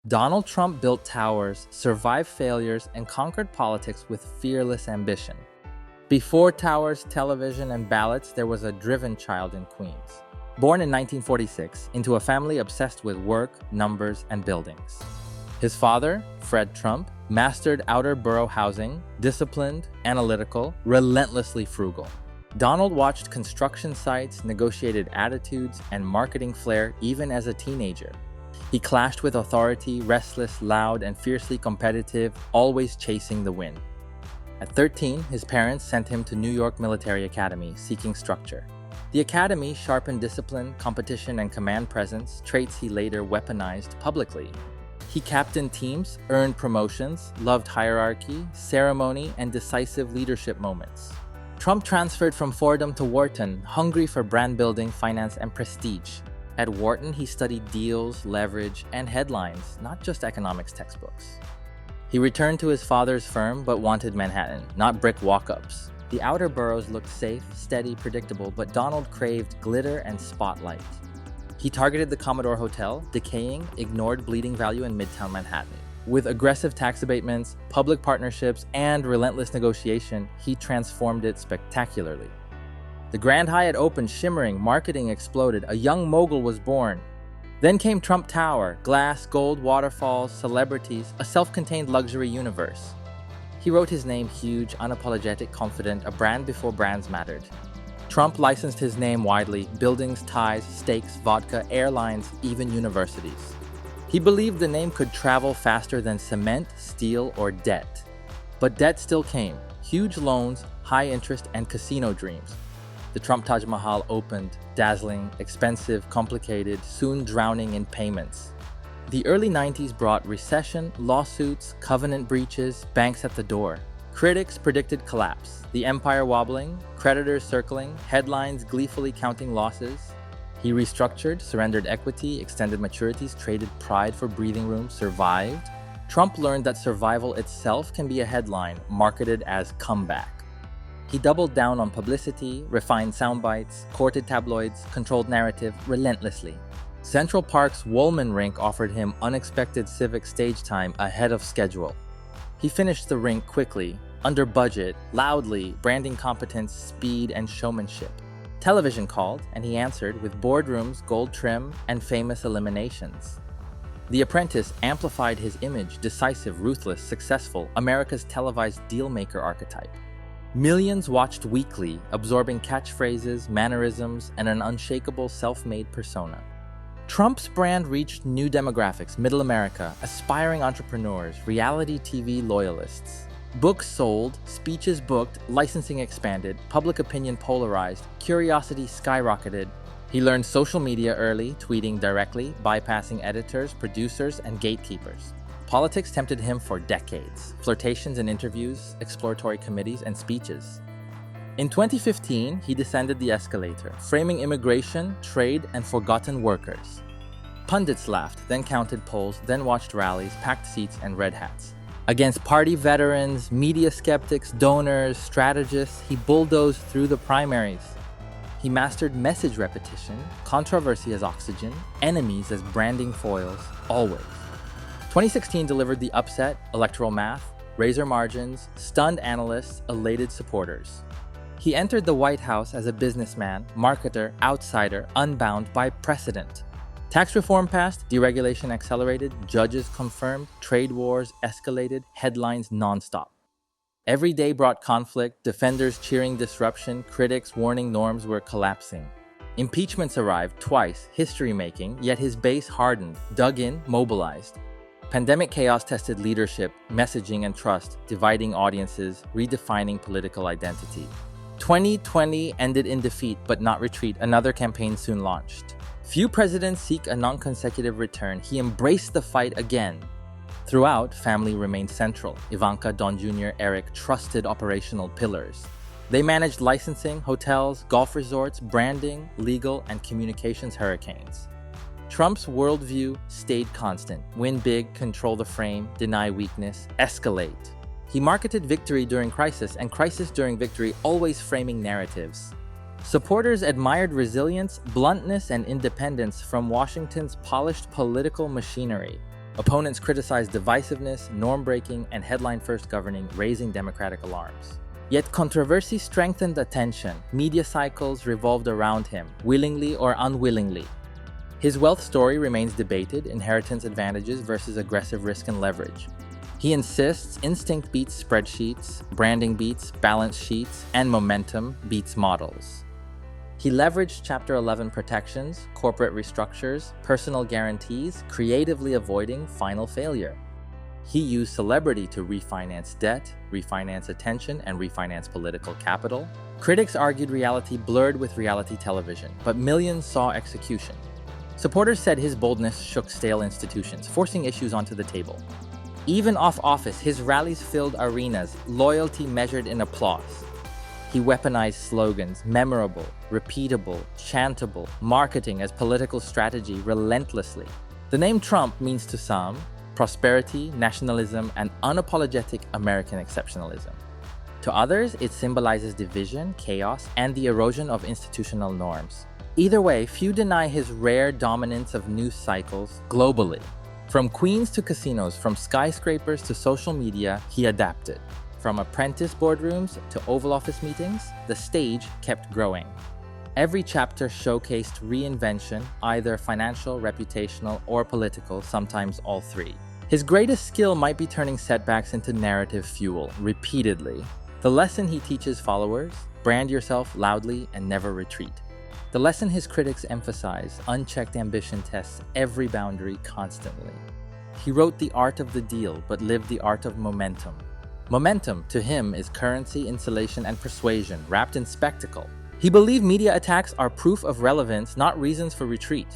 Donald Trump built towers, survived failures, and conquered politics with fearless ambition. Before towers, television, and ballots, there was a driven child in Queens. Born in 1946 into a family obsessed with work, numbers, and buildings. His father, Fred Trump, mastered outer borough housing, disciplined, analytical, relentlessly frugal. Donald watched construction sites, negotiated attitudes, and marketing flair even as a teenager. He clashed with authority, restless, loud, and fiercely competitive, always chasing the win. At 13, his parents sent him to New York Military Academy, seeking structure. The academy sharpened discipline, competition, and command presence, traits he later weaponized publicly. He captained teams, earned promotions, loved hierarchy, ceremony, and decisive leadership moments. Trump transferred from Fordham to Wharton, hungry for brand building, finance, and prestige. At Wharton, he studied deals, leverage, and headlines, not just economics textbooks. He returned to his father's firm but wanted Manhattan, not brick walk-ups. The outer boroughs looked safe, steady, predictable, but Donald craved glitter and spotlight. He targeted the Commodore Hotel, decaying, ignored bleeding value in Midtown Manhattan. With aggressive tax abatements, public partnerships, and relentless negotiation, he transformed it spectacularly. The Grand Hyatt opened shimmering, marketing exploded, a young mogul was born. Then came Trump Tower, glass, gold, waterfalls, celebrities, a self-contained luxury universe. He wrote his name huge, unapologetic, confident, a brand before brands mattered. Trump licensed his name widely, buildings, ties, steaks, vodka, airlines, even universities. He believed the name could travel faster than cement, steel, or debt. But debt still came, huge loans, high interest, and casino dreams. The Trump Taj Mahal opened, dazzling, expensive, complicated, soon drowning in payments. The early 90s brought recession, lawsuits, covenant breaches, banks at the door. Critics predicted collapse, the empire wobbling, creditors circling, headlines gleefully counting losses. He restructured, surrendered equity, extended maturities, traded pride for breathing room, survived. Trump learned that survival itself can be a headline marketed as comeback. He doubled down on publicity, refined sound bites, courted tabloids, controlled narrative relentlessly. Central Park's Woolman rink offered him unexpected civic stage time ahead of schedule. He finished the rink quickly, under budget, loudly, branding competence, speed, and showmanship. Television called, and he answered with boardrooms, gold trim, and famous eliminations. The Apprentice amplified his image, decisive, ruthless, successful, America's televised dealmaker archetype. Millions watched weekly, absorbing catchphrases, mannerisms, and an unshakable self-made persona. Trump's brand reached new demographics, middle America, aspiring entrepreneurs, reality TV loyalists. Books sold, speeches booked, licensing expanded, public opinion polarized, curiosity skyrocketed. He learned social media early, tweeting directly, bypassing editors, producers, and gatekeepers. Politics tempted him for decades, flirtations and interviews, exploratory committees, and speeches. In 2015, he descended the escalator, framing immigration, trade, and forgotten workers. Pundits laughed, then counted polls, then watched rallies, packed seats, and red hats. Against party veterans, media skeptics, donors, strategists, he bulldozed through the primaries. He mastered message repetition, controversy as oxygen, enemies as branding foils, always. 2016 delivered the upset, electoral math, razor margins, stunned analysts, elated supporters. He entered the White House as a businessman, marketer, outsider, unbound by precedent. Tax reform passed, deregulation accelerated, judges confirmed, trade wars escalated, headlines nonstop. Every day brought conflict, defenders cheering disruption, critics warning norms were collapsing. Impeachments arrived twice, history-making, yet his base hardened, dug in, mobilized. Pandemic chaos tested leadership, messaging, and trust, dividing audiences, redefining political identity. 2020 ended in defeat, but not retreat. Another campaign soon launched. Few presidents seek a non-consecutive return. He embraced the fight again. Throughout, family remained central. Ivanka, Don Jr., Eric, trusted operational pillars. They managed licensing, hotels, golf resorts, branding, legal, and communications hurricanes. Trump's worldview stayed constant. Win big, control the frame, deny weakness, escalate. He marketed victory during crisis and crisis during victory, always framing narratives. Supporters admired resilience, bluntness, and independence from Washington's polished political machinery. Opponents criticized divisiveness, norm-breaking, and headline-first governing, raising democratic alarms. Yet controversy strengthened attention. Media cycles revolved around him, willingly or unwillingly. His wealth story remains debated, inheritance advantages versus aggressive risk and leverage. He insists instinct beats spreadsheets, branding beats balance sheets, and momentum beats models. He leveraged Chapter 11 protections, corporate restructures, personal guarantees, creatively avoiding final failure. He used celebrity to refinance debt, refinance attention, and refinance political capital. Critics argued reality blurred with reality television, but millions saw execution. Supporters said his boldness shook stale institutions, forcing issues onto the table. Even off office, his rallies filled arenas, loyalty measured in applause. He weaponized slogans, memorable, repeatable, chantable, marketing as political strategy relentlessly. The name Trump means to some prosperity, nationalism, and unapologetic American exceptionalism. To others, it symbolizes division, chaos, and the erosion of institutional norms. Either way, few deny his rare dominance of news cycles globally. From queens to casinos, from skyscrapers to social media, he adapted. From apprentice boardrooms to Oval Office meetings, the stage kept growing. Every chapter showcased reinvention, either financial, reputational, or political, sometimes all three. His greatest skill might be turning setbacks into narrative fuel, repeatedly. The lesson he teaches followers: brand yourself loudly and never retreat. The lesson his critics emphasize: unchecked ambition tests every boundary constantly. He wrote the art of the deal, but lived the art of momentum. Momentum, to him, is currency, insulation, and persuasion, wrapped in spectacle. He believed media attacks are proof of relevance, not reasons for retreat.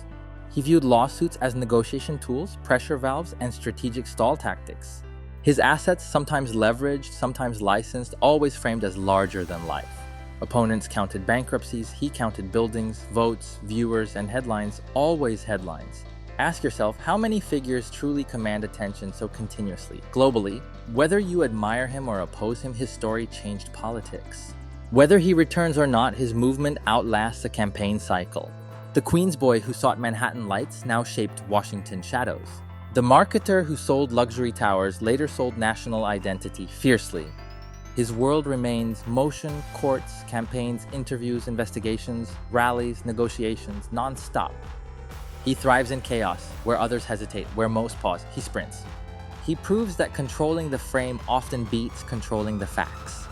He viewed lawsuits as negotiation tools, pressure valves, and strategic stall tactics. His assets, sometimes leveraged, sometimes licensed, always framed as larger than life. Opponents counted bankruptcies, he counted buildings, votes, viewers, and headlines, always headlines. Ask yourself, how many figures truly command attention so continuously, globally? Whether you admire him or oppose him, his story changed politics. Whether he returns or not, his movement outlasts a campaign cycle. The Queens boy who sought Manhattan lights now shaped Washington shadows. The marketer who sold luxury towers later sold national identity fiercely. His world remains motion, courts, campaigns, interviews, investigations, rallies, negotiations, non-stop. He thrives in chaos, where others hesitate, where most pause, he sprints. He proves that controlling the frame often beats controlling the facts.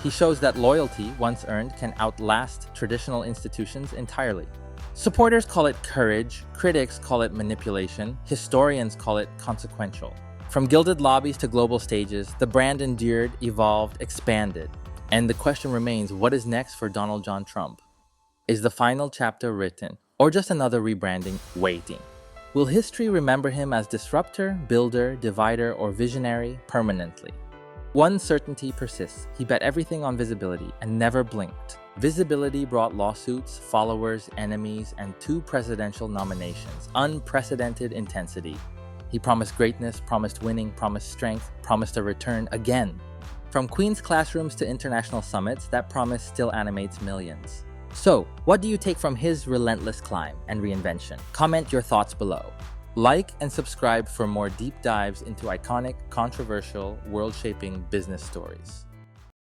He shows that loyalty, once earned, can outlast traditional institutions entirely. Supporters call it courage, critics call it manipulation, historians call it consequential. From gilded lobbies to global stages, the brand endured, evolved, expanded. And the question remains, what is next for Donald John Trump? Is the final chapter written, or just another rebranding waiting? Will history remember him as disruptor, builder, divider, or visionary permanently? One certainty persists: he bet everything on visibility and never blinked. Visibility brought lawsuits, followers, enemies, and 2 presidential nominations. Unprecedented intensity. He promised greatness, promised winning, promised strength, promised a return again. From Queen's classrooms to international summits, that promise still animates millions. So, what do you take from his relentless climb and reinvention? Comment your thoughts below. Like and subscribe for more deep dives into iconic, controversial, world-shaping business stories.